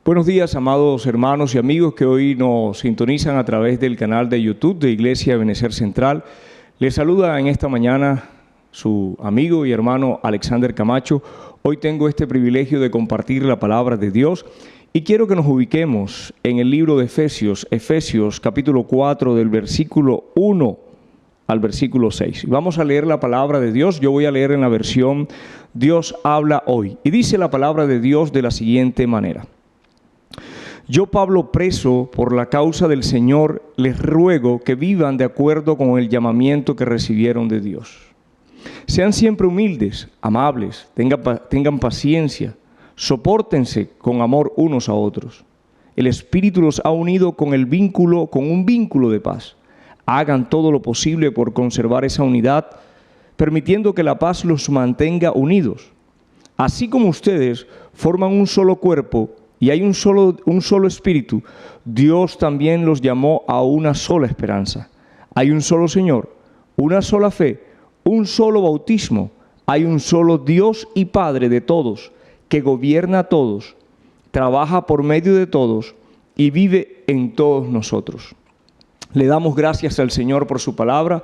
Buenos días, amados hermanos y amigos que hoy nos sintonizan a través del canal de YouTube de Iglesia Ebenecer Central. Les saluda en esta mañana su amigo y hermano Alexander Camacho. Hoy tengo este privilegio de compartir la palabra de Dios y quiero que nos ubiquemos en el libro de Efesios capítulo 4 del versículo 1 al versículo 6. Vamos a leer la palabra de Dios. Yo voy a leer en la versión Dios habla hoy. Y dice la palabra de Dios de la siguiente manera. Yo, Pablo, preso por la causa del Señor, les ruego que vivan de acuerdo con el llamamiento que recibieron de Dios. Sean siempre humildes, amables, tengan paciencia, sopórtense con amor unos a otros. El Espíritu los ha unido con un vínculo de paz. Hagan todo lo posible por conservar esa unidad, permitiendo que la paz los mantenga unidos. Así como ustedes forman un solo cuerpo y hay un solo espíritu, Dios también los llamó a una sola esperanza. Hay un solo Señor, una sola fe, un solo bautismo. Hay un solo Dios y Padre de todos, que gobierna a todos, trabaja por medio de todos y vive en todos nosotros. Le damos gracias al Señor por su palabra,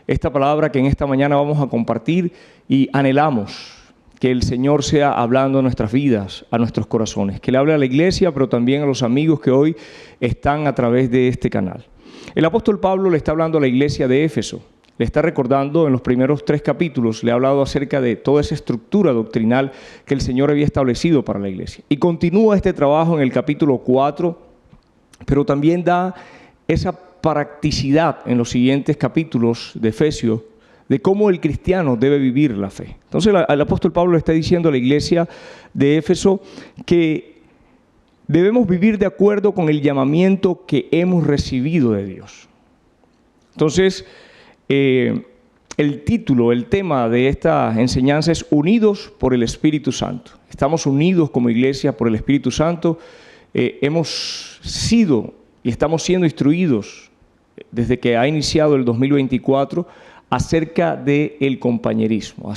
esta palabra que en esta mañana vamos a compartir, y anhelamos que el Señor sea hablando a nuestras vidas, a nuestros corazones, que le hable a la iglesia, pero también a los amigos que hoy están a través de este canal. El apóstol Pablo le está hablando a la iglesia de Éfeso, le está recordando en los primeros 3 capítulos, le ha hablado acerca de toda esa estructura doctrinal que el Señor había establecido para la iglesia. Y continúa este trabajo en el capítulo 4, pero también da esa practicidad en los siguientes capítulos de Efesios, de cómo el cristiano debe vivir la fe. Entonces el apóstol Pablo le está diciendo a la iglesia de Éfeso que debemos vivir de acuerdo con el llamamiento que hemos recibido de Dios. Entonces, el tema de esta enseñanza es Unidos por el Espíritu Santo. Estamos unidos como iglesia por el Espíritu Santo. Hemos sido y estamos siendo instruidos desde que ha iniciado el 2024 acerca del compañerismo,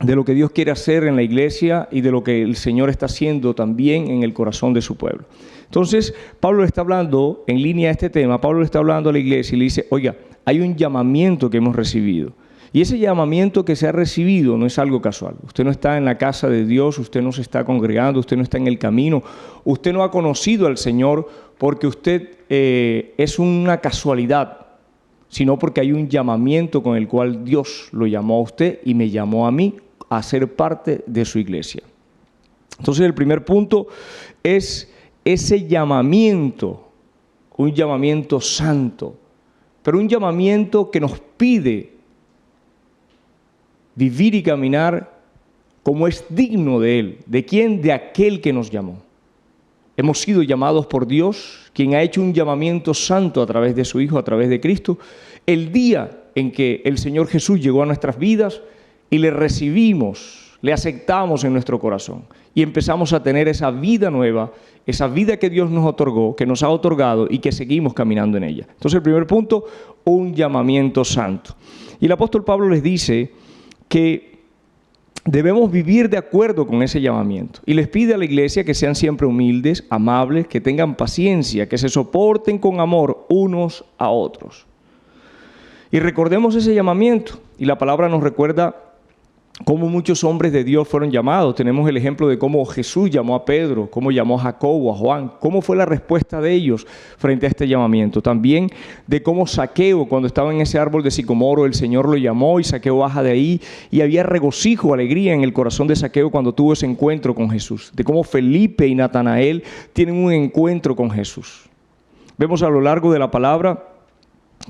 de lo que Dios quiere hacer en la iglesia y de lo que el Señor está haciendo también en el corazón de su pueblo. Entonces, Pablo le está hablando, en línea a este tema, Pablo le está hablando a la iglesia y le dice, oiga, hay un llamamiento que hemos recibido. Y ese llamamiento que se ha recibido no es algo casual. Usted no está en la casa de Dios, usted no se está congregando, usted no está en el camino, usted no ha conocido al Señor porque usted es una casualidad, sino porque hay un llamamiento con el cual Dios lo llamó a usted y me llamó a mí a ser parte de su iglesia. Entonces el primer punto es ese llamamiento, un llamamiento santo, pero un llamamiento que nos pide vivir y caminar como es digno de Él. ¿De quién? De aquel que nos llamó. Hemos sido llamados por Dios, quien ha hecho un llamamiento santo a través de su Hijo, a través de Cristo. El día en que el Señor Jesús llegó a nuestras vidas y le recibimos, le aceptamos en nuestro corazón y empezamos a tener esa vida nueva, esa vida que Dios nos otorgó, que nos ha otorgado y que seguimos caminando en ella. Entonces el primer punto, un llamamiento santo. Y el apóstol Pablo les dice que debemos vivir de acuerdo con ese llamamiento. Y les pide a la iglesia que sean siempre humildes, amables, que tengan paciencia, que se soporten con amor unos a otros. Y recordemos ese llamamiento. Y la palabra nos recuerda cómo muchos hombres de Dios fueron llamados. Tenemos el ejemplo de cómo Jesús llamó a Pedro, cómo llamó a Jacobo, a Juan, cómo fue la respuesta de ellos frente a este llamamiento. También de cómo Zaqueo, cuando estaba en ese árbol de sicomoro, el Señor lo llamó y Zaqueo baja de ahí y había regocijo, alegría en el corazón de Zaqueo cuando tuvo ese encuentro con Jesús. De cómo Felipe y Natanael tienen un encuentro con Jesús. Vemos a lo largo de la palabra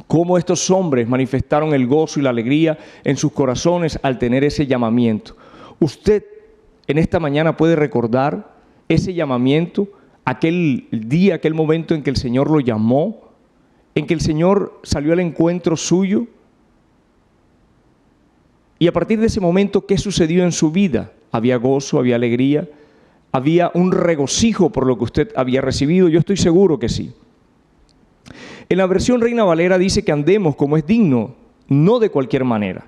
cómo estos hombres manifestaron el gozo y la alegría en sus corazones al tener ese llamamiento. Usted en esta mañana puede recordar ese llamamiento, aquel día, aquel momento en que el Señor lo llamó, en que el Señor salió al encuentro suyo. Y a partir de ese momento, ¿qué sucedió en su vida? Había gozo, había alegría, había un regocijo por lo que usted había recibido. Yo estoy seguro que sí. En la versión Reina Valera dice que andemos como es digno, no de cualquier manera.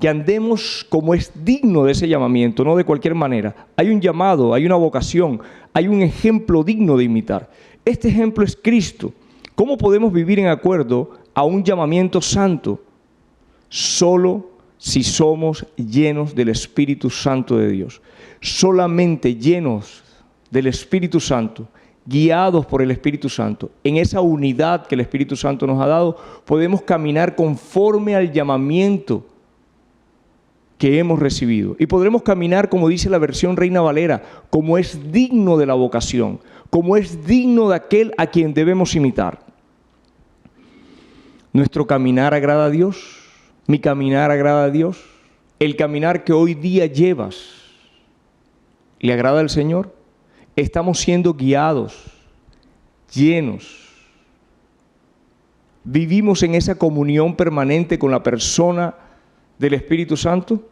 que andemos como es digno de ese llamamiento, no de cualquier manera. Hay un llamado, hay una vocación, hay un ejemplo digno de imitar. Este ejemplo es Cristo. ¿Cómo podemos vivir en acuerdo a un llamamiento santo? Solo si somos llenos del Espíritu Santo de Dios. Solamente llenos del Espíritu Santo, guiados por el Espíritu Santo, en esa unidad que el Espíritu Santo nos ha dado, podemos caminar conforme al llamamiento que hemos recibido. Y podremos caminar, como dice la versión Reina Valera, como es digno de la vocación, como es digno de aquel a quien debemos imitar. ¿Nuestro caminar agrada a Dios? ¿Mi caminar agrada a Dios? ¿El caminar que hoy día llevas le agrada al Señor? ¿Estamos siendo guiados, llenos? ¿Vivimos en esa comunión permanente con la persona del Espíritu Santo?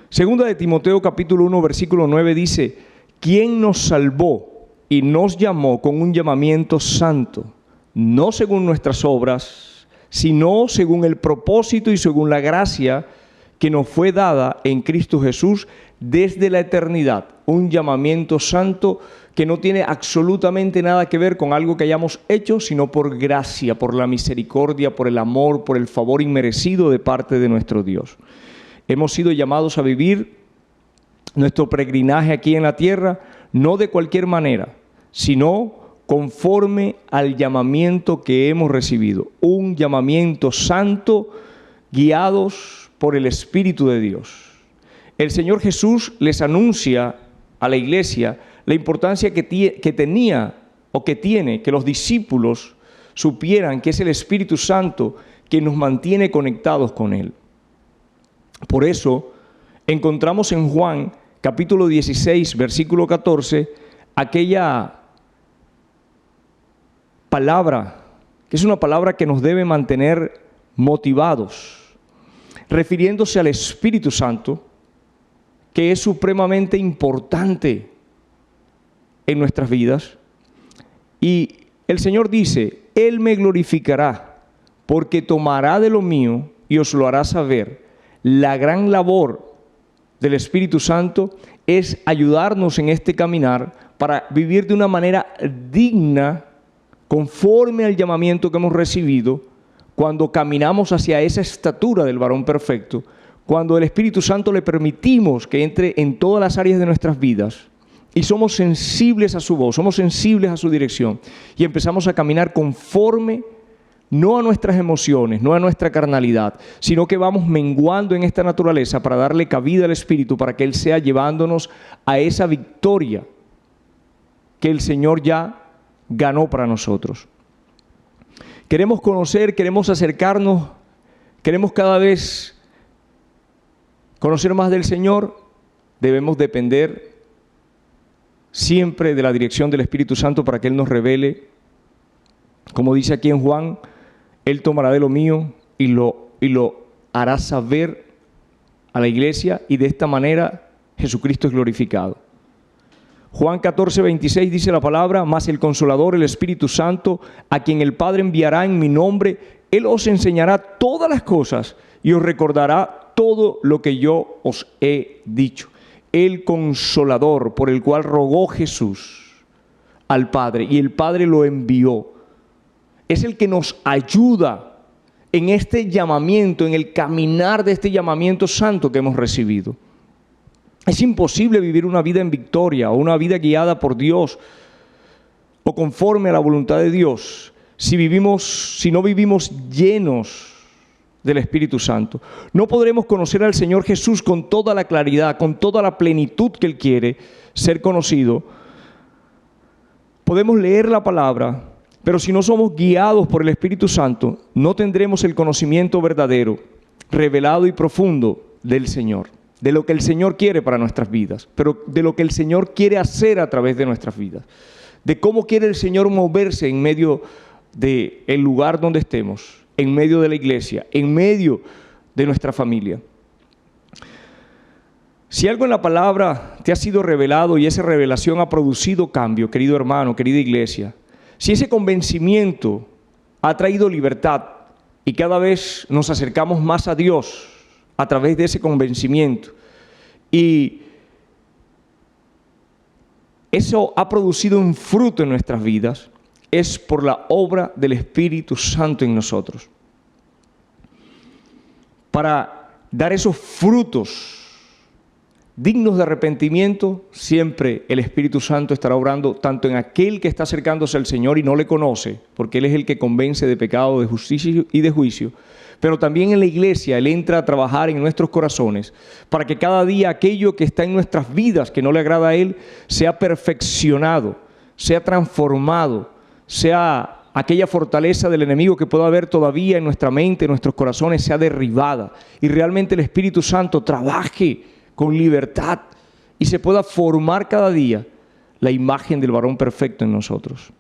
Segunda de Timoteo capítulo 1 versículo 9 dice: ¿quién nos salvó y nos llamó con un llamamiento santo, no según nuestras obras, sino según el propósito y según la gracia que nos fue dada en Cristo Jesús desde la eternidad? Un llamamiento santo que no tiene absolutamente nada que ver con algo que hayamos hecho, sino por gracia, por la misericordia, por el amor, por el favor inmerecido de parte de nuestro Dios. Hemos sido llamados a vivir nuestro peregrinaje aquí en la tierra, no de cualquier manera, sino conforme al llamamiento que hemos recibido. Un llamamiento santo, guiados por el Espíritu de Dios. El Señor Jesús les anuncia a la iglesia la importancia que tenía o que tiene que los discípulos supieran que es el Espíritu Santo que nos mantiene conectados con Él. Por eso encontramos en Juan capítulo 16, versículo 14, aquella palabra, que es una palabra que nos debe mantener motivados, refiriéndose al Espíritu Santo, que es supremamente importante en nuestras vidas. Y el Señor dice: Él me glorificará, porque tomará de lo mío y os lo hará saber. La gran labor del Espíritu Santo es ayudarnos en este caminar para vivir de una manera digna, conforme al llamamiento que hemos recibido, cuando caminamos hacia esa estatura del varón perfecto, cuando el Espíritu Santo le permitimos que entre en todas las áreas de nuestras vidas y somos sensibles a su voz, somos sensibles a su dirección y empezamos a caminar conforme no a nuestras emociones, no a nuestra carnalidad, sino que vamos menguando en esta naturaleza para darle cabida al Espíritu, para que Él sea llevándonos a esa victoria que el Señor ya ganó para nosotros. Queremos conocer, queremos acercarnos, queremos cada vez conocer más del Señor. Debemos depender siempre de la dirección del Espíritu Santo para que Él nos revele. Como dice aquí en Juan, Él tomará de lo mío y lo hará saber a la iglesia, y de esta manera Jesucristo es glorificado. Juan 14, 26 dice la palabra: mas el Consolador, el Espíritu Santo, a quien el Padre enviará en mi nombre, Él os enseñará todas las cosas y os recordará todo lo que yo os he dicho. El Consolador, por el cual rogó Jesús al Padre, y el Padre lo envió, es el que nos ayuda en este llamamiento, en el caminar de este llamamiento santo que hemos recibido. Es imposible vivir una vida en victoria o una vida guiada por Dios o conforme a la voluntad de Dios si no vivimos llenos del Espíritu Santo. No podremos conocer al Señor Jesús con toda la claridad, con toda la plenitud que Él quiere ser conocido. Podemos leer la palabra, pero si no somos guiados por el Espíritu Santo, no tendremos el conocimiento verdadero, revelado y profundo del Señor, de lo que el Señor quiere para nuestras vidas, pero de lo que el Señor quiere hacer a través de nuestras vidas, de cómo quiere el Señor moverse en medio del lugar donde estemos, en medio de la iglesia, en medio de nuestra familia. Si algo en la palabra te ha sido revelado y esa revelación ha producido cambio, querido hermano, querida iglesia, si ese convencimiento ha traído libertad, y cada vez nos acercamos más a Dios a través de ese convencimiento. Y eso ha producido un fruto en nuestras vidas, es por la obra del Espíritu Santo en nosotros. Para dar esos frutos dignos de arrepentimiento, siempre el Espíritu Santo estará obrando tanto en aquel que está acercándose al Señor y no le conoce, porque Él es el que convence de pecado, de justicia y de juicio, pero también en la iglesia Él entra a trabajar en nuestros corazones para que cada día aquello que está en nuestras vidas que no le agrada a Él sea perfeccionado, sea transformado, sea aquella fortaleza del enemigo que pueda haber todavía en nuestra mente, en nuestros corazones, sea derribada y realmente el Espíritu Santo trabaje con libertad y se pueda formar cada día la imagen del varón perfecto en nosotros.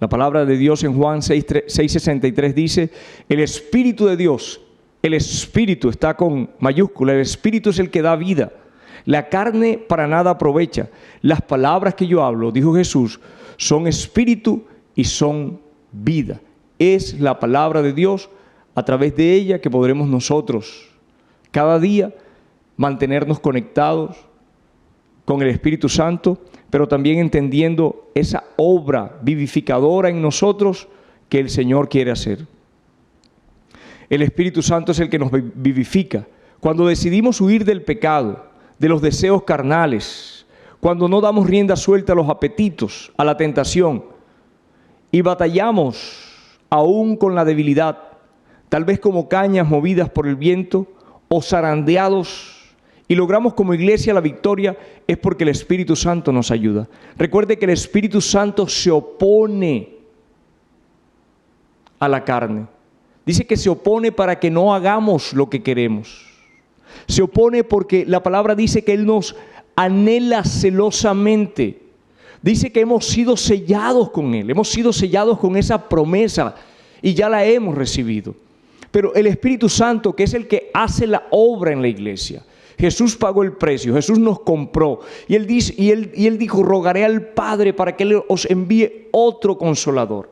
La palabra de Dios en Juan 6:63 dice: el Espíritu de Dios, el Espíritu está con mayúscula, el Espíritu es el que da vida. La carne para nada aprovecha. Las palabras que yo hablo, dijo Jesús, son espíritu y son vida. Es la palabra de Dios, a través de ella que podremos nosotros cada día mantenernos conectados con el Espíritu Santo, pero también entendiendo esa obra vivificadora en nosotros que el Señor quiere hacer. El Espíritu Santo es el que nos vivifica. Cuando decidimos huir del pecado, de los deseos carnales, cuando no damos rienda suelta a los apetitos, a la tentación, y batallamos aún con la debilidad, tal vez como cañas movidas por el viento o zarandeados, y logramos como iglesia la victoria, es porque el Espíritu Santo nos ayuda. Recuerde que el Espíritu Santo se opone a la carne. Dice que se opone para que no hagamos lo que queremos. Se opone porque la palabra dice que Él nos anhela celosamente. Dice que hemos sido sellados con Él, hemos sido sellados con esa promesa y ya la hemos recibido. Pero el Espíritu Santo, que es el que hace la obra en la iglesia, Jesús pagó el precio, Jesús nos compró y Él dijo: rogaré al Padre para que Él os envíe otro consolador.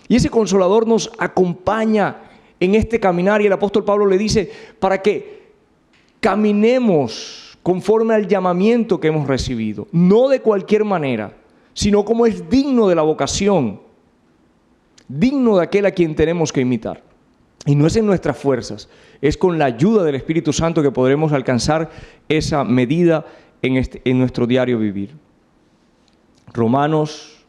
Y ese consolador nos acompaña en este caminar, y el apóstol Pablo le dice: para que caminemos conforme al llamamiento que hemos recibido, no de cualquier manera, sino como es digno de la vocación, digno de aquel a quien tenemos que imitar. Y no es en nuestras fuerzas, es con la ayuda del Espíritu Santo que podremos alcanzar esa medida en nuestro diario vivir. Romanos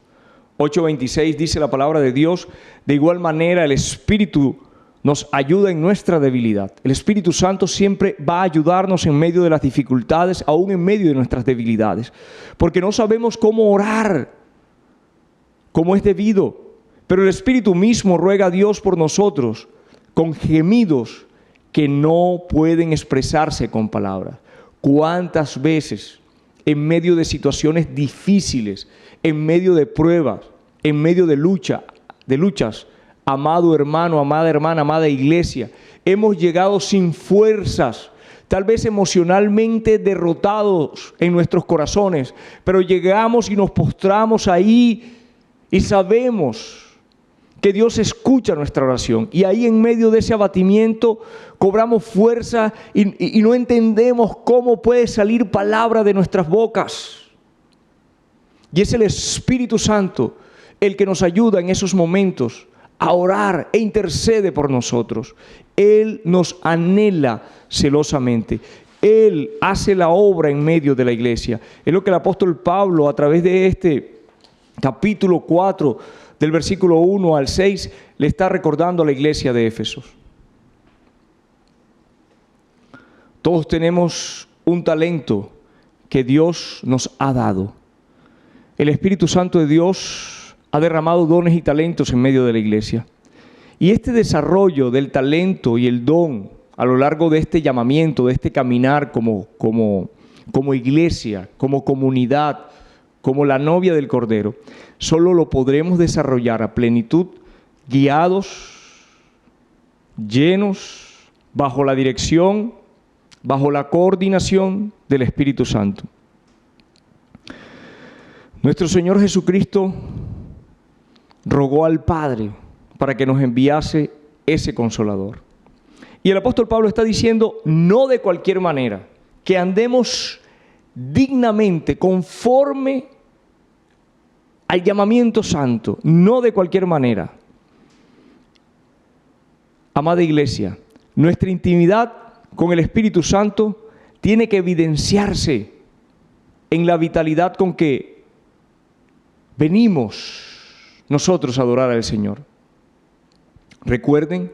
8:26 dice la palabra de Dios: de igual manera el Espíritu nos ayuda en nuestra debilidad. El Espíritu Santo siempre va a ayudarnos en medio de las dificultades, aún en medio de nuestras debilidades, porque no sabemos cómo orar como es debido, pero el Espíritu mismo ruega a Dios por nosotros con gemidos que no pueden expresarse con palabras. ¿Cuántas veces en medio de situaciones difíciles, en medio de pruebas, en medio de luchas, amado hermano, amada hermana, amada iglesia, hemos llegado sin fuerzas, tal vez emocionalmente derrotados en nuestros corazones, pero llegamos y nos postramos ahí y sabemos que Dios escucha nuestra oración, y ahí en medio de ese abatimiento cobramos fuerza y no entendemos cómo puede salir palabra de nuestras bocas. Y es el Espíritu Santo el que nos ayuda en esos momentos a orar e intercede por nosotros. Él nos anhela celosamente. Él hace la obra en medio de la iglesia. Es lo que el apóstol Pablo, a través de este capítulo 4, del versículo 1 al 6, le está recordando a la iglesia de Éfeso. Todos tenemos un talento que Dios nos ha dado. El Espíritu Santo de Dios ha derramado dones y talentos en medio de la iglesia. Y este desarrollo del talento y el don a lo largo de este llamamiento, de este caminar como iglesia, como comunidad, como la novia del Cordero, solo lo podremos desarrollar a plenitud, guiados, llenos, bajo la dirección, bajo la coordinación del Espíritu Santo. Nuestro Señor Jesucristo rogó al Padre para que nos enviase ese Consolador. Y el apóstol Pablo está diciendo, no de cualquier manera, que andemos dignamente, conforme al llamamiento santo, no de cualquier manera. Amada iglesia, nuestra intimidad con el Espíritu Santo tiene que evidenciarse en la vitalidad con que venimos nosotros a adorar al Señor. Recuerden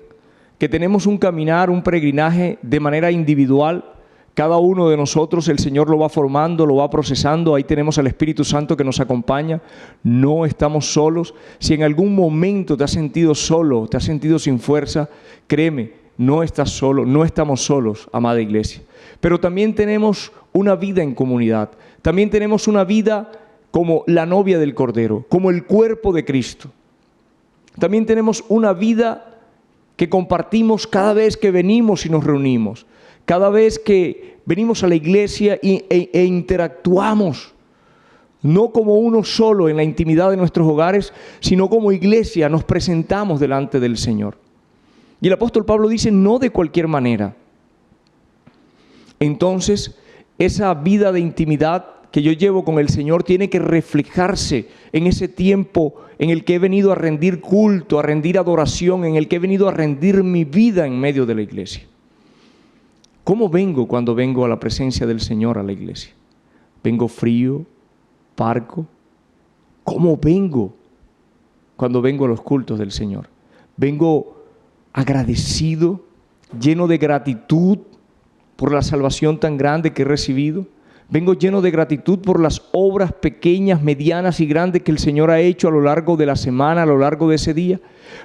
que tenemos un caminar, un peregrinaje de manera individual. Cada uno de nosotros el Señor lo va formando, lo va procesando. Ahí tenemos al Espíritu Santo que nos acompaña. No estamos solos. Si en algún momento te has sentido solo, te has sentido sin fuerza, créeme, no estás solo, no estamos solos, amada iglesia. Pero también tenemos una vida en comunidad. También tenemos una vida como la novia del Cordero, como el cuerpo de Cristo. También tenemos una vida que compartimos cada vez que venimos y nos reunimos. Cada vez que venimos a la iglesia e interactuamos, no como uno solo en la intimidad de nuestros hogares, sino como iglesia nos presentamos delante del Señor. Y el apóstol Pablo dice, no de cualquier manera. Entonces, esa vida de intimidad que yo llevo con el Señor tiene que reflejarse en ese tiempo en el que he venido a rendir culto, a rendir adoración, en el que he venido a rendir mi vida en medio de la iglesia. ¿Cómo vengo cuando vengo a la presencia del Señor a la iglesia? ¿Vengo frío, parco? ¿Cómo vengo cuando vengo a los cultos del Señor? ¿Vengo agradecido, lleno de gratitud por la salvación tan grande que he recibido? Vengo lleno de gratitud por las obras pequeñas, medianas y grandes que el Señor ha hecho a lo largo de la semana, a lo largo de ese día.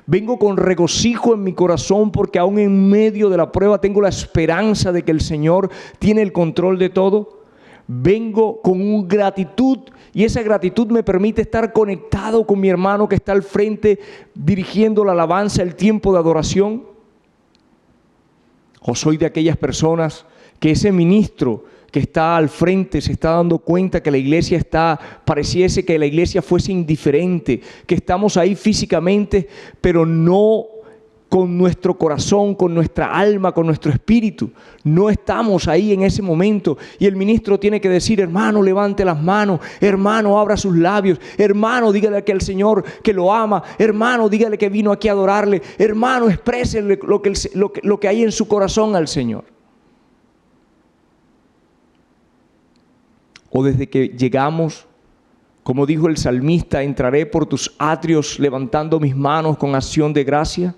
Vengo con regocijo en mi corazón porque aún en medio de la prueba tengo la esperanza de que el Señor tiene el control de todo. Vengo con gratitud y esa gratitud me permite estar conectado con mi hermano que está al frente dirigiendo la alabanza, el tiempo de adoración. O soy de aquellas personas que ese ministro que está al frente se está dando cuenta que la iglesia pareciese que la iglesia fuese indiferente, que estamos ahí físicamente, pero no con nuestro corazón, con nuestra alma, con nuestro espíritu. No estamos ahí en ese momento. Y el ministro tiene que decir, hermano, levante las manos, hermano, abra sus labios, hermano, dígale que al Señor que lo ama, hermano, dígale que vino aquí a adorarle, hermano, exprésele lo que hay en su corazón al Señor. O desde que llegamos, como dijo el salmista, entraré por tus atrios levantando mis manos con acción de gracia.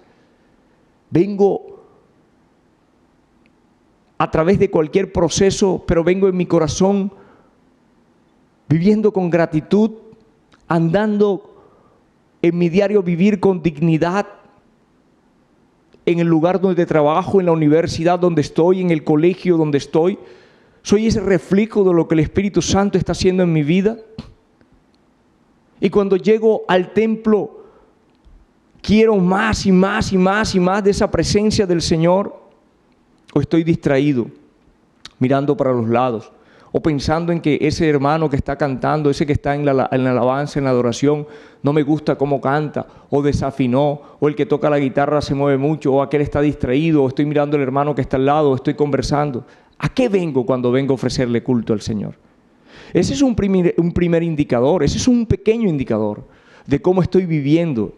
Vengo a través de cualquier proceso, pero vengo en mi corazón viviendo con gratitud, andando en mi diario vivir con dignidad, en el lugar donde trabajo, en la universidad donde estoy, en el colegio donde estoy. ¿Soy ese reflejo de lo que el Espíritu Santo está haciendo en mi vida? Y cuando llego al templo, quiero más y más y más y más de esa presencia del Señor. ¿O estoy distraído, mirando para los lados? ¿O pensando en que ese hermano que está cantando, ese que está en la alabanza, en la adoración, no me gusta cómo canta, o desafinó, o el que toca la guitarra se mueve mucho, o aquel está distraído, o estoy mirando al hermano que está al lado, o estoy conversando? ¿A qué vengo cuando vengo a ofrecerle culto al Señor? Ese es un primer indicador, ese es un pequeño indicador de cómo estoy viviendo.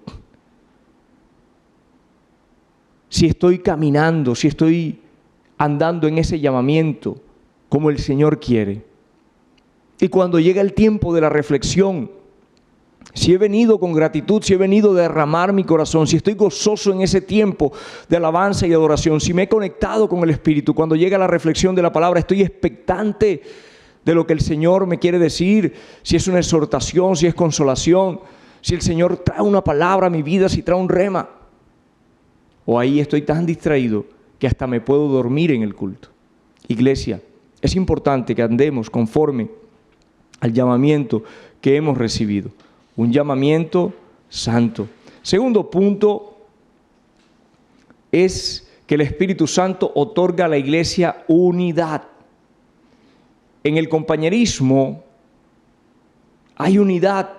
Si estoy caminando, si estoy andando en ese llamamiento como el Señor quiere. Y cuando llega el tiempo de la reflexión, si he venido con gratitud, si he venido a derramar mi corazón, si estoy gozoso en ese tiempo de alabanza y adoración, si me he conectado con el Espíritu, cuando llega la reflexión de la palabra, estoy expectante de lo que el Señor me quiere decir, si es una exhortación, si es consolación, si el Señor trae una palabra a mi vida, si trae un rema. O ahí estoy tan distraído que hasta me puedo dormir en el culto. Iglesia, es importante que andemos conforme al llamamiento que hemos recibido. Un llamamiento santo. Segundo punto es que el Espíritu Santo otorga a la iglesia unidad. En el compañerismo hay unidad,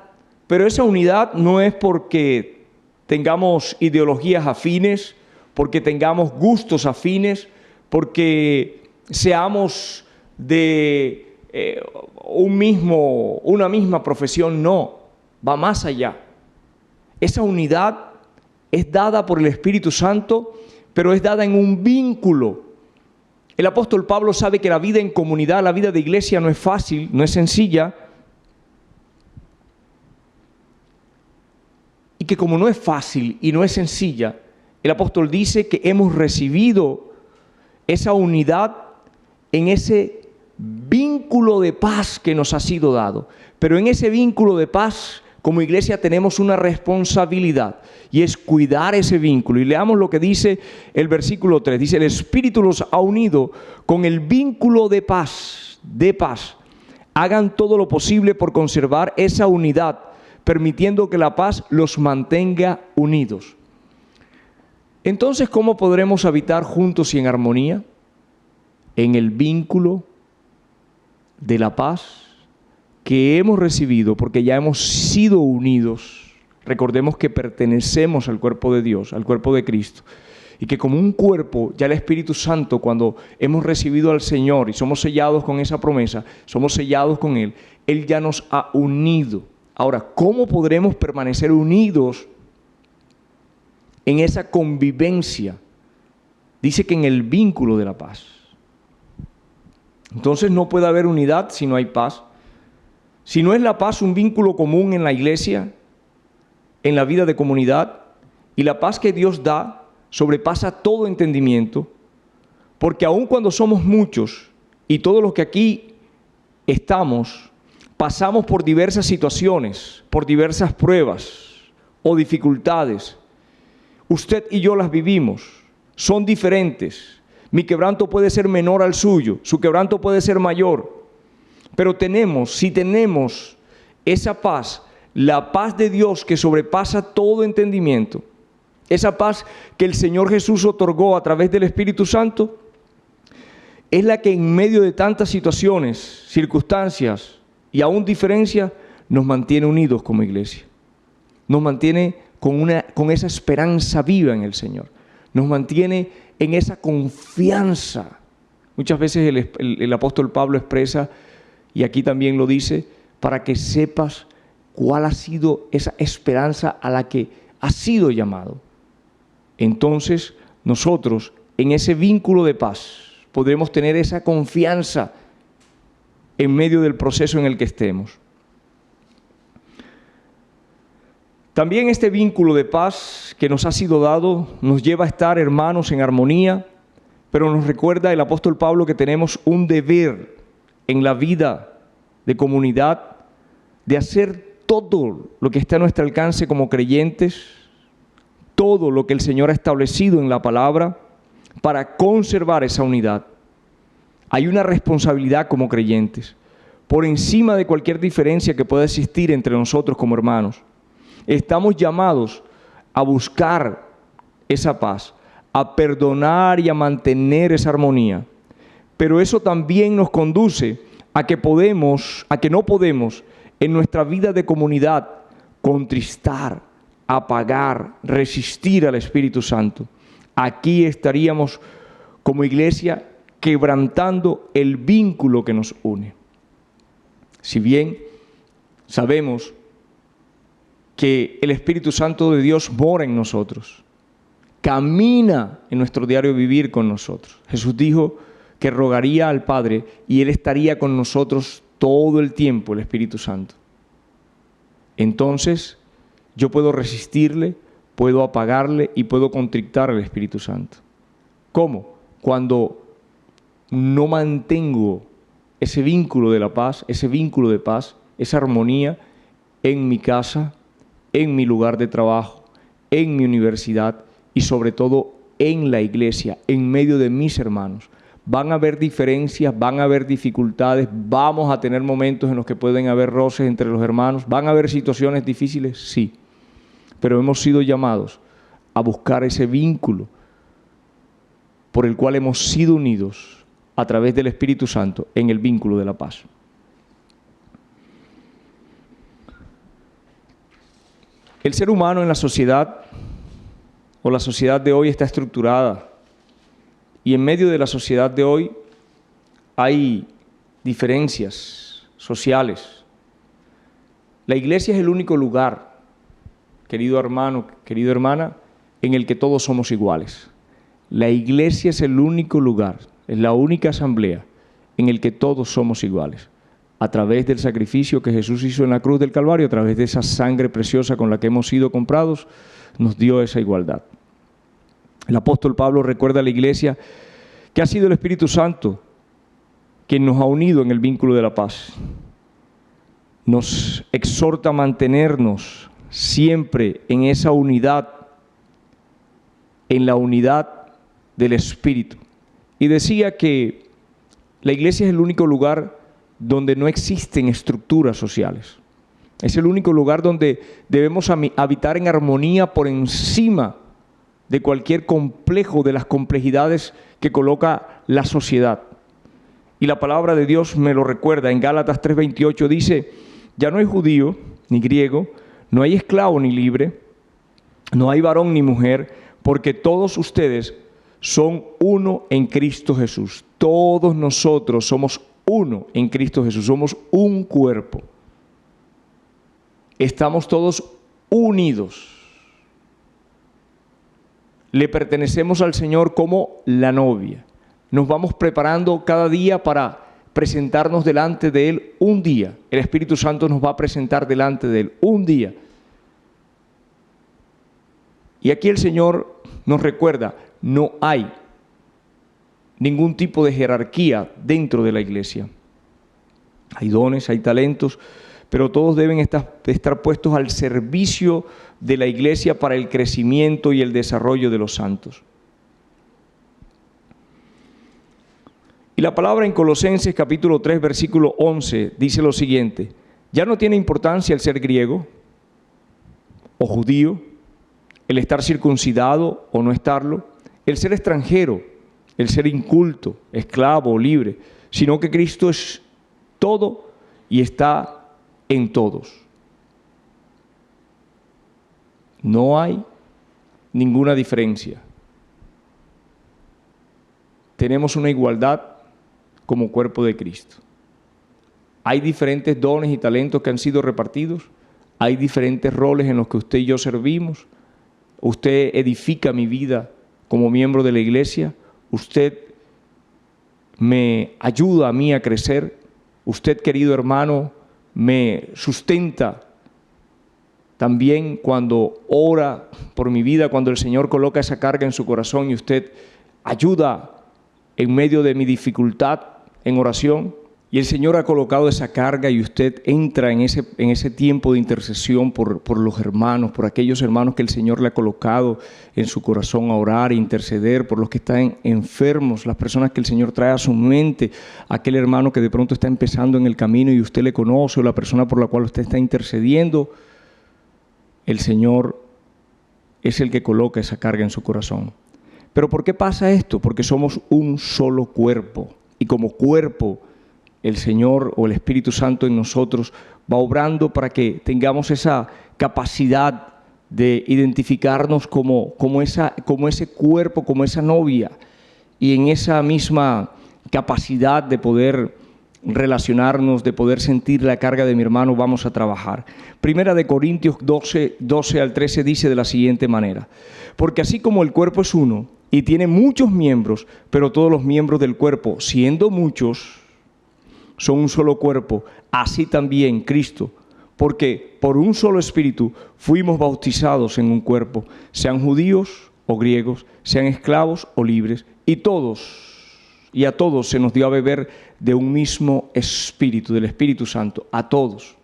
pero esa unidad no es porque tengamos ideologías afines, porque tengamos gustos afines, porque seamos de una misma profesión. No, va más allá. Esa unidad es dada por el Espíritu Santo, pero es dada en un vínculo. El apóstol Pablo sabe que la vida en comunidad, la vida de iglesia no es fácil, no es sencilla, y que como no es fácil y no es sencilla, el apóstol dice que hemos recibido esa unidad en ese vínculo de paz que nos ha sido dado. Pero en ese vínculo de paz, como iglesia tenemos una responsabilidad, y es cuidar ese vínculo. Y leamos lo que dice el versículo 3. Dice: el Espíritu los ha unido con el vínculo de paz. Hagan todo lo posible por conservar esa unidad, permitiendo que la paz los mantenga unidos. Entonces, ¿cómo podremos habitar juntos y en armonía? En el vínculo de la paz que hemos recibido, porque ya hemos sido unidos. Recordemos que pertenecemos al cuerpo de Dios, al cuerpo de Cristo, y que como un cuerpo, ya el Espíritu Santo, cuando hemos recibido al Señor y somos sellados con esa promesa, somos sellados con Él, Él ya nos ha unido. Ahora, ¿cómo podremos permanecer unidos en esa convivencia? Dice que en el vínculo de la paz. Entonces no puede haber unidad si no hay paz. Si no es la paz un vínculo común en la iglesia, en la vida de comunidad, y la paz que Dios da sobrepasa todo entendimiento, porque aun cuando somos muchos y todos los que aquí estamos, pasamos por diversas situaciones, por diversas pruebas o dificultades. Usted y yo las vivimos, son diferentes. Mi quebranto puede ser menor al suyo, su quebranto puede ser mayor. Pero si tenemos esa paz, la paz de Dios que sobrepasa todo entendimiento, esa paz que el Señor Jesús otorgó a través del Espíritu Santo, es la que en medio de tantas situaciones, circunstancias y aún diferencias, nos mantiene unidos como iglesia. Nos mantiene con esa esperanza viva en el Señor. Nos mantiene en esa confianza. Muchas veces el apóstol Pablo expresa, y aquí también lo dice, para que sepas cuál ha sido esa esperanza a la que has sido llamado. Entonces, nosotros, en ese vínculo de paz, podremos tener esa confianza en medio del proceso en el que estemos. También este vínculo de paz que nos ha sido dado nos lleva a estar, hermanos, en armonía, pero nos recuerda el apóstol Pablo que tenemos un deber en la vida de comunidad de hacer todo lo que está a nuestro alcance como creyentes, todo lo que el Señor ha establecido en la palabra para conservar esa unidad. Hay una responsabilidad como creyentes, por encima de cualquier diferencia que pueda existir entre nosotros como hermanos. Estamos llamados a buscar esa paz, a perdonar y a mantener esa armonía. Pero eso también nos conduce a que no podemos en nuestra vida de comunidad contristar, apagar, resistir al Espíritu Santo. Aquí estaríamos como iglesia quebrantando el vínculo que nos une. Si bien sabemos que el Espíritu Santo de Dios mora en nosotros, camina en nuestro diario vivir con nosotros. Jesús dijo que rogaría al Padre y Él estaría con nosotros todo el tiempo, el Espíritu Santo. Entonces, yo puedo resistirle, puedo apagarle y puedo contrictar al Espíritu Santo. ¿Cómo? Cuando no mantengo ese vínculo de la paz, ese vínculo de paz, esa armonía en mi casa, en mi lugar de trabajo, en mi universidad y sobre todo en la iglesia, en medio de mis hermanos. Van a haber diferencias, van a haber dificultades, vamos a tener momentos en los que pueden haber roces entre los hermanos, van a haber situaciones difíciles, sí, pero hemos sido llamados a buscar ese vínculo por el cual hemos sido unidos a través del Espíritu Santo en el vínculo de la paz. El ser humano en la sociedad, o la sociedad de hoy, está estructurada. Y en medio de la sociedad de hoy hay diferencias sociales. La iglesia es el único lugar, querido hermano, querida hermana, en el que todos somos iguales. La iglesia es el único lugar, es la única asamblea en el que todos somos iguales. A través del sacrificio que Jesús hizo en la cruz del Calvario, a través de esa sangre preciosa con la que hemos sido comprados, nos dio esa igualdad. El apóstol Pablo recuerda a la iglesia que ha sido el Espíritu Santo quien nos ha unido en el vínculo de la paz. Nos exhorta a mantenernos siempre en esa unidad, en la unidad del Espíritu. Y decía que la iglesia es el único lugar donde no existen estructuras sociales. Es el único lugar donde debemos habitar en armonía por encima de cualquier complejo, de las complejidades que coloca la sociedad. Y la palabra de Dios me lo recuerda. En Gálatas 3:28 dice: ya no hay judío ni griego, no hay esclavo ni libre, no hay varón ni mujer, porque todos ustedes son uno en Cristo Jesús. Todos nosotros somos uno en Cristo Jesús, somos un cuerpo. Estamos todos unidos. Le pertenecemos al Señor como la novia. Nos vamos preparando cada día para presentarnos delante de Él un día. El Espíritu Santo nos va a presentar delante de Él un día. Y aquí el Señor nos recuerda, no hay ningún tipo de jerarquía dentro de la iglesia. Hay dones, hay talentos, pero todos deben estar puestos al servicio de la iglesia para el crecimiento y el desarrollo de los santos. Y la palabra en Colosenses capítulo 3, versículo 11, dice lo siguiente: ya no tiene importancia el ser griego o judío, el estar circuncidado o no estarlo, el ser extranjero, el ser inculto, esclavo o libre, sino que Cristo es todo y está en todos. No hay ninguna diferencia. Tenemos una igualdad como cuerpo de Cristo. Hay diferentes dones y talentos que han sido repartidos, hay diferentes roles en los que usted y yo servimos. Usted edifica mi vida como miembro de la iglesia, usted me ayuda a mí a crecer, usted, querido hermano, me sustenta también cuando ora por mi vida, cuando el Señor coloca esa carga en su corazón y usted ayuda en medio de mi dificultad en oración. Y el Señor ha colocado esa carga y usted entra en ese tiempo de intercesión por los hermanos, por aquellos hermanos que el Señor le ha colocado en su corazón a orar e interceder, por los que están enfermos, las personas que el Señor trae a su mente, aquel hermano que de pronto está empezando en el camino y usted le conoce, o la persona por la cual usted está intercediendo. El Señor es el que coloca esa carga en su corazón. ¿Pero por qué pasa esto? Porque somos un solo cuerpo, y como cuerpo el Señor o el Espíritu Santo en nosotros va obrando para que tengamos esa capacidad de identificarnos como ese cuerpo, como esa novia, y en esa misma capacidad de poder relacionarnos, de poder sentir la carga de mi hermano, vamos a trabajar. Primera de Corintios 12 al 13 dice de la siguiente manera: porque así como el cuerpo es uno y tiene muchos miembros, pero todos los miembros del cuerpo, siendo muchos, son un solo cuerpo, así también Cristo, porque por un solo espíritu fuimos bautizados en un cuerpo, sean judíos o griegos, sean esclavos o libres, y a todos se nos dio a beber de un mismo espíritu, del Espíritu Santo, a todos.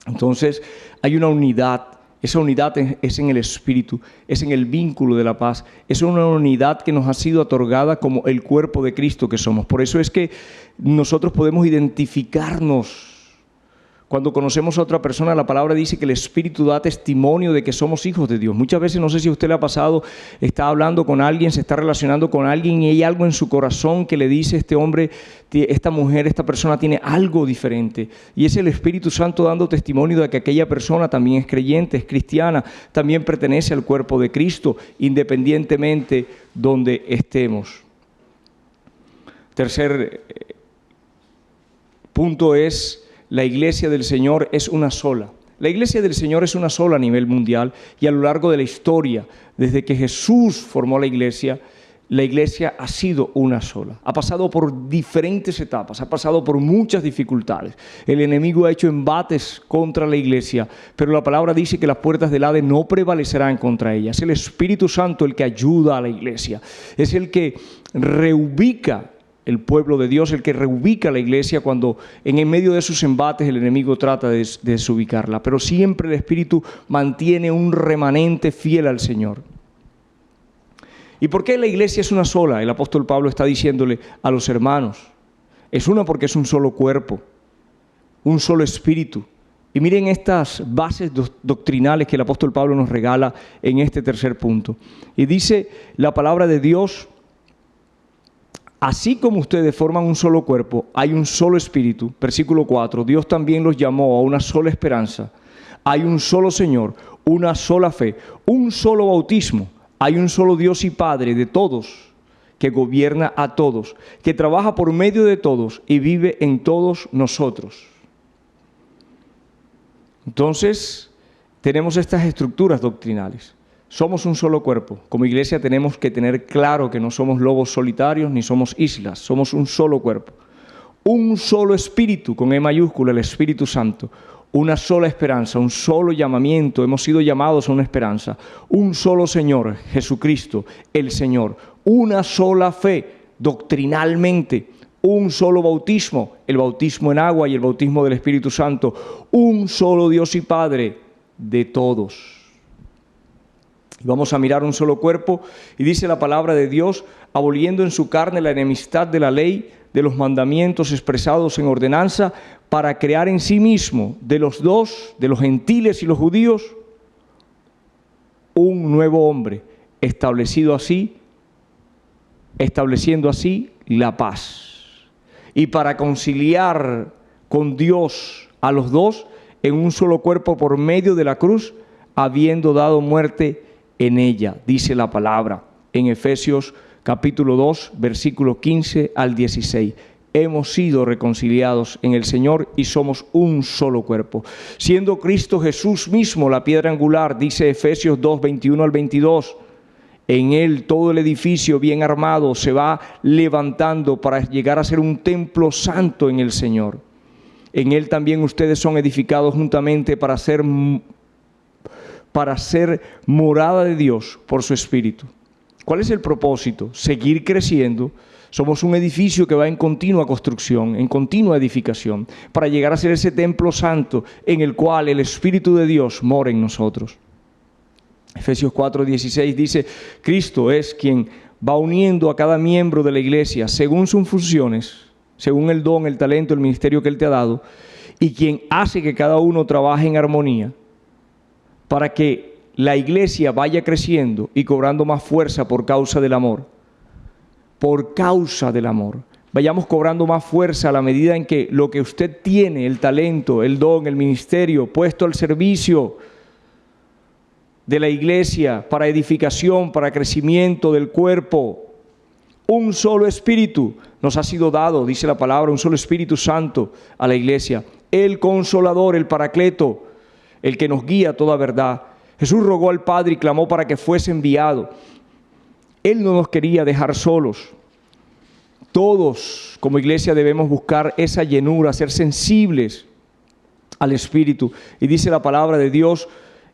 Entonces hay una unidad. Esa unidad es en el Espíritu, es en el vínculo de la paz, es una unidad que nos ha sido otorgada como el cuerpo de Cristo que somos. Por eso es que nosotros podemos identificarnos Cuando conocemos a otra persona, la palabra dice que el Espíritu da testimonio de que somos hijos de Dios. Muchas veces, no sé si a usted le ha pasado, está hablando con alguien, se está relacionando con alguien y hay algo en su corazón que le dice este hombre, esta mujer, esta persona tiene algo diferente. Y es el Espíritu Santo dando testimonio de que aquella persona también es creyente, es cristiana, también pertenece al cuerpo de Cristo, independientemente donde estemos. Tercer punto es: la iglesia del Señor es una sola. La iglesia del Señor es una sola a nivel mundial y a lo largo de la historia, desde que Jesús formó la iglesia ha sido una sola. Ha pasado por diferentes etapas, ha pasado por muchas dificultades. El enemigo ha hecho embates contra la iglesia, pero la palabra dice que las puertas del Hades no prevalecerán contra ella. Es el Espíritu Santo el que ayuda a la iglesia, es el que reubica el pueblo de Dios, el que reubica la iglesia cuando en medio de sus embates el enemigo trata de desubicarla. Pero siempre el Espíritu mantiene un remanente fiel al Señor. ¿Y por qué la iglesia es una sola? El apóstol Pablo está diciéndole a los hermanos: es una porque es un solo cuerpo, un solo espíritu. Y miren estas bases doctrinales que el apóstol Pablo nos regala en este tercer punto. Y dice la palabra de Dios: así como ustedes forman un solo cuerpo, hay un solo espíritu. Versículo 4, Dios también los llamó a una sola esperanza. Hay un solo Señor, una sola fe, un solo bautismo. Hay un solo Dios y Padre de todos, que gobierna a todos, que trabaja por medio de todos y vive en todos nosotros. Entonces, tenemos estas estructuras doctrinales. Somos un solo cuerpo. Como iglesia tenemos que tener claro que no somos lobos solitarios ni somos islas. Somos un solo cuerpo. Un solo espíritu, con E mayúscula, el Espíritu Santo. Una sola esperanza, un solo llamamiento. Hemos sido llamados a una esperanza. Un solo Señor, Jesucristo, el Señor. Una sola fe, doctrinalmente. Un solo bautismo, el bautismo en agua y el bautismo del Espíritu Santo. Un solo Dios y Padre de todos. Vamos a mirar un solo cuerpo y dice la palabra de Dios: aboliendo en su carne la enemistad de la ley, de los mandamientos expresados en ordenanza, para crear en sí mismo de los dos, de los gentiles y los judíos, un nuevo hombre, estableciendo así la paz. Y para conciliar con Dios a los dos en un solo cuerpo por medio de la cruz, habiendo dado muerte en ella, dice la palabra en Efesios capítulo 2, versículo 15 al 16. Hemos sido reconciliados en el Señor y somos un solo cuerpo. Siendo Cristo Jesús mismo la piedra angular, dice Efesios 2, 21 al 22. En Él todo el edificio bien armado se va levantando para llegar a ser un templo santo en el Señor. En Él también ustedes son edificados juntamente para ser morada de Dios por su Espíritu. ¿Cuál es el propósito? Seguir creciendo. Somos un edificio que va en continua construcción, en continua edificación, para llegar a ser ese templo santo en el cual el Espíritu de Dios mora en nosotros. Efesios 4:16 dice: Cristo es quien va uniendo a cada miembro de la iglesia según sus funciones, según el don, el talento, el ministerio que Él te ha dado, y quien hace que cada uno trabaje en armonía, para que la iglesia vaya creciendo y cobrando más fuerza por causa del amor. Por causa del amor. Vayamos cobrando más fuerza a la medida en que lo que usted tiene, el talento, el don, el ministerio, puesto al servicio de la iglesia, para edificación, para crecimiento del cuerpo. Un solo espíritu nos ha sido dado, dice la palabra, un solo Espíritu Santo a la iglesia. El Consolador, el Paracleto, el que nos guía a toda verdad. Jesús rogó al Padre y clamó para que fuese enviado. Él no nos quería dejar solos. Todos como iglesia debemos buscar esa llenura, ser sensibles al Espíritu. Y dice la palabra de Dios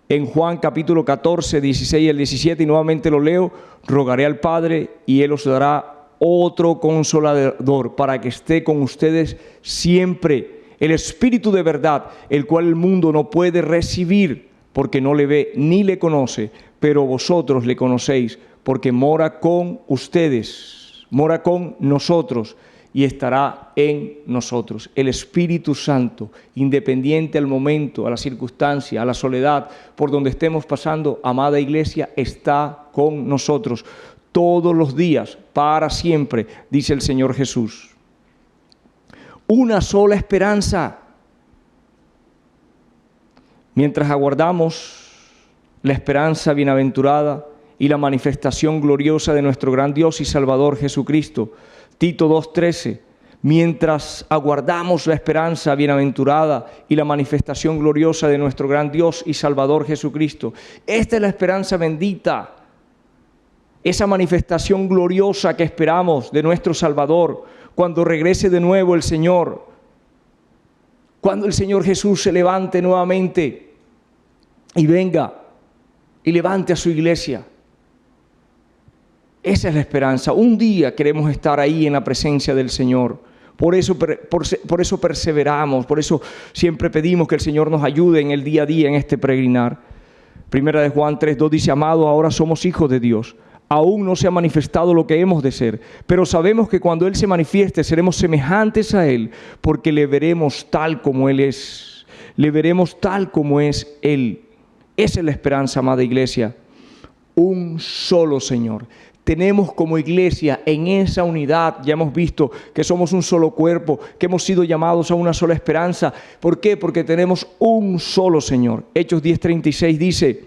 en Juan capítulo 14, 16 al 17, y nuevamente lo leo: rogaré al Padre y Él os dará otro Consolador para que esté con ustedes siempre. El Espíritu de verdad, el cual el mundo no puede recibir porque no le ve ni le conoce, pero vosotros le conocéis porque mora con ustedes, mora con nosotros y estará en nosotros. El Espíritu Santo, independiente al momento, a la circunstancia, a la soledad, por donde estemos pasando, amada iglesia, está con nosotros todos los días, para siempre, dice el Señor Jesús. Una sola esperanza. Mientras aguardamos la esperanza bienaventurada y la manifestación gloriosa de nuestro gran Dios y Salvador Jesucristo, Tito 2:13, mientras aguardamos la esperanza bienaventurada y la manifestación gloriosa de nuestro gran Dios y Salvador Jesucristo, esta es la esperanza bendita, esa manifestación gloriosa que esperamos de nuestro Salvador cuando regrese de nuevo el Señor, cuando el Señor Jesús se levante nuevamente y venga y levante a su iglesia. Esa es la esperanza. Un día queremos estar ahí en la presencia del Señor. Por eso perseveramos, por eso siempre pedimos que el Señor nos ayude en el día a día en este peregrinar. Primera de Juan 3:2 dice: amados, ahora somos hijos de Dios. Aún no se ha manifestado lo que hemos de ser, pero sabemos que cuando Él se manifieste seremos semejantes a Él, porque le veremos tal como Él es. Le veremos tal como es Él. Esa es la esperanza, amada iglesia. Un solo Señor. Tenemos como iglesia en esa unidad, ya hemos visto que somos un solo cuerpo, que hemos sido llamados a una sola esperanza. ¿Por qué? Porque tenemos un solo Señor. Hechos 10:36 dice: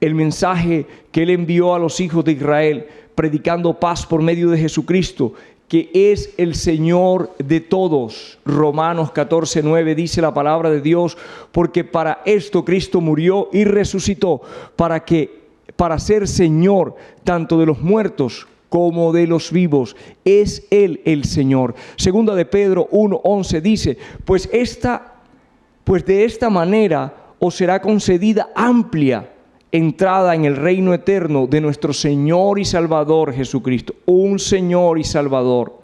el mensaje que Él envió a los hijos de Israel, predicando paz por medio de Jesucristo, que es el Señor de todos. Romanos 14:9 dice la palabra de Dios: porque para esto Cristo murió y resucitó, para ser Señor tanto de los muertos como de los vivos. Es Él el Señor. Segunda de Pedro 1:11 dice: pues de esta manera os será concedida amplia entrada en el reino eterno de nuestro Señor y Salvador Jesucristo. Un Señor y Salvador.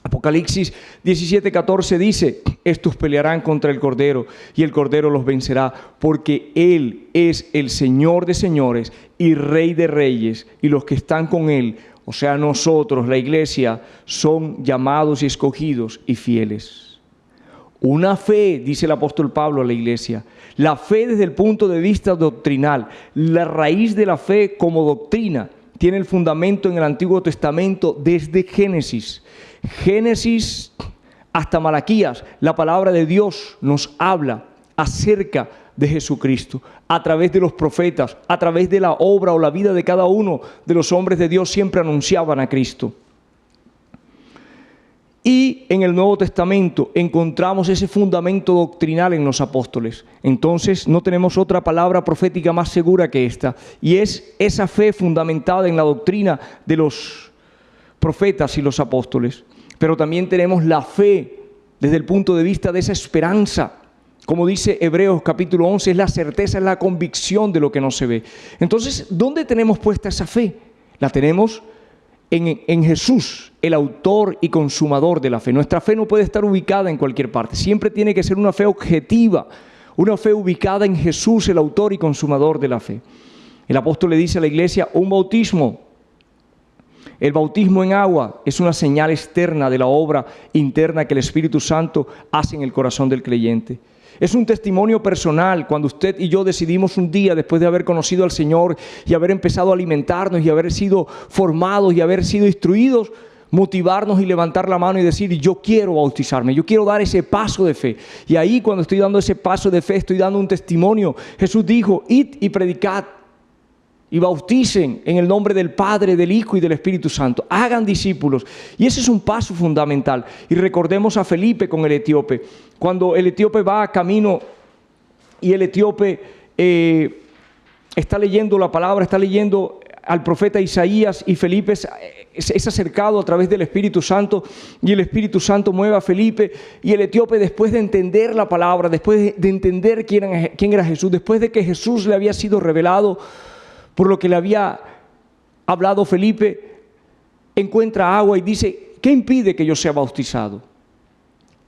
Apocalipsis 17:14 dice: estos pelearán contra el Cordero y el Cordero los vencerá, porque Él es el Señor de señores y Rey de reyes, y los que están con Él, o sea nosotros, la iglesia, son llamados y escogidos y fieles. Una fe, dice el apóstol Pablo a la iglesia, la fe desde el punto de vista doctrinal. La raíz de la fe como doctrina tiene el fundamento en el Antiguo Testamento desde Génesis hasta Malaquías. La palabra de Dios nos habla acerca de Jesucristo a través de los profetas, a través de la obra o la vida de cada uno de los hombres de Dios. Siempre anunciaban a Cristo. Y en el Nuevo Testamento encontramos ese fundamento doctrinal en los apóstoles. Entonces no tenemos otra palabra profética más segura que esta, y es esa fe fundamentada en la doctrina de los profetas y los apóstoles. Pero también tenemos la fe desde el punto de vista de esa esperanza. Como dice Hebreos capítulo 11, es la certeza, es la convicción de lo que no se ve. Entonces, ¿dónde tenemos puesta esa fe? La tenemos en Jesús, el autor y consumador de la fe. Nuestra fe no puede estar ubicada en cualquier parte. Siempre tiene que ser una fe objetiva, una fe ubicada en Jesús, el autor y consumador de la fe. El apóstol le dice a la iglesia: un bautismo. El bautismo en agua es una señal externa de la obra interna que el Espíritu Santo hace en el corazón del creyente. Es un testimonio personal cuando usted y yo decidimos un día, después de haber conocido al Señor y haber empezado a alimentarnos y haber sido formados y haber sido instruidos, motivarnos y levantar la mano y decir: yo quiero bautizarme, yo quiero dar ese paso de fe. Y ahí, cuando estoy dando ese paso de fe, estoy dando un testimonio. Jesús dijo: id y predicad y bauticen en el nombre del Padre, del Hijo y del Espíritu Santo. Hagan discípulos. Y ese es un paso fundamental. Y recordemos a Felipe con el etíope. Cuando el etíope va a camino y el etíope está leyendo la palabra, está leyendo al profeta Isaías, y Felipe es acercado a través del Espíritu Santo, y el Espíritu Santo mueve a Felipe, y el etíope, después de entender la palabra, después de entender quién era Jesús, después de que Jesús le había sido revelado por lo que le había hablado Felipe, encuentra agua y dice: ¿qué impide que yo sea bautizado?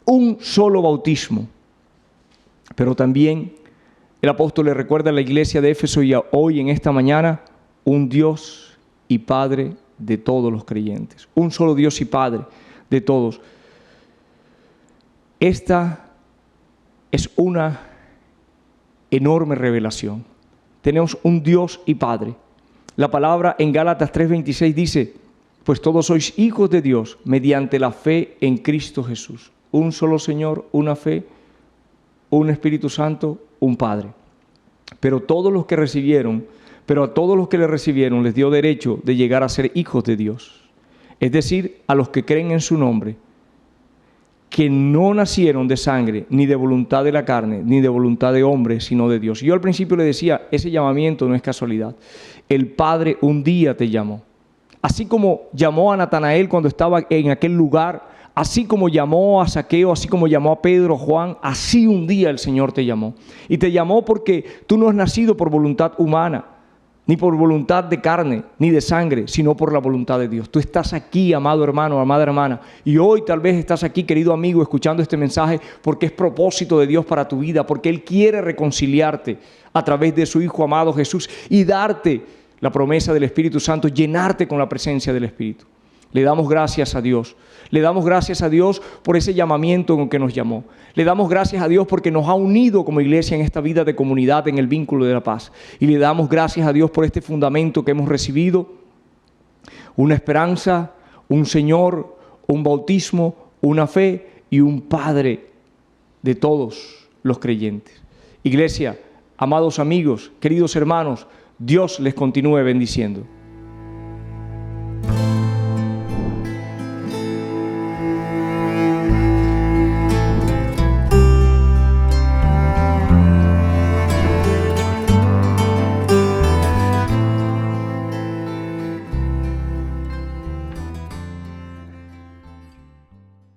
Un solo bautismo. Pero también el apóstol le recuerda a la iglesia de Éfeso y hoy en esta mañana: un Dios y Padre de todos los creyentes. Un solo Dios y Padre de todos. Esta es una enorme revelación. Tenemos un Dios y Padre. La palabra en Gálatas 3:26 dice, pues todos sois hijos de Dios mediante la fe en Cristo Jesús. Un solo Señor, una fe, un Espíritu Santo, un Padre. Pero a todos los que le recibieron les dio derecho de llegar a ser hijos de Dios. Es decir, a los que creen en su nombre, que no nacieron de sangre, ni de voluntad de la carne, ni de voluntad de hombre, sino de Dios. Yo al principio le decía, ese llamamiento no es casualidad. El Padre un día te llamó. Así como llamó a Natanael cuando estaba en aquel lugar, así como llamó a Zaqueo, así como llamó a Pedro, Juan, así un día el Señor te llamó. Y te llamó porque tú no has nacido por voluntad humana, ni por voluntad de carne, ni de sangre, sino por la voluntad de Dios. Tú estás aquí, amado hermano, amada hermana, y hoy tal vez estás aquí, querido amigo, escuchando este mensaje porque es propósito de Dios para tu vida, porque Él quiere reconciliarte a través de su Hijo amado Jesús y darte la promesa del Espíritu Santo, llenarte con la presencia del Espíritu. Le damos gracias a Dios. Le damos gracias a Dios por ese llamamiento con que nos llamó. Le damos gracias a Dios porque nos ha unido como iglesia en esta vida de comunidad, en el vínculo de la paz. Y le damos gracias a Dios por este fundamento que hemos recibido. Una esperanza, un Señor, un bautismo, una fe y un Padre de todos los creyentes. Iglesia, amados amigos, queridos hermanos, Dios les continúe bendiciendo.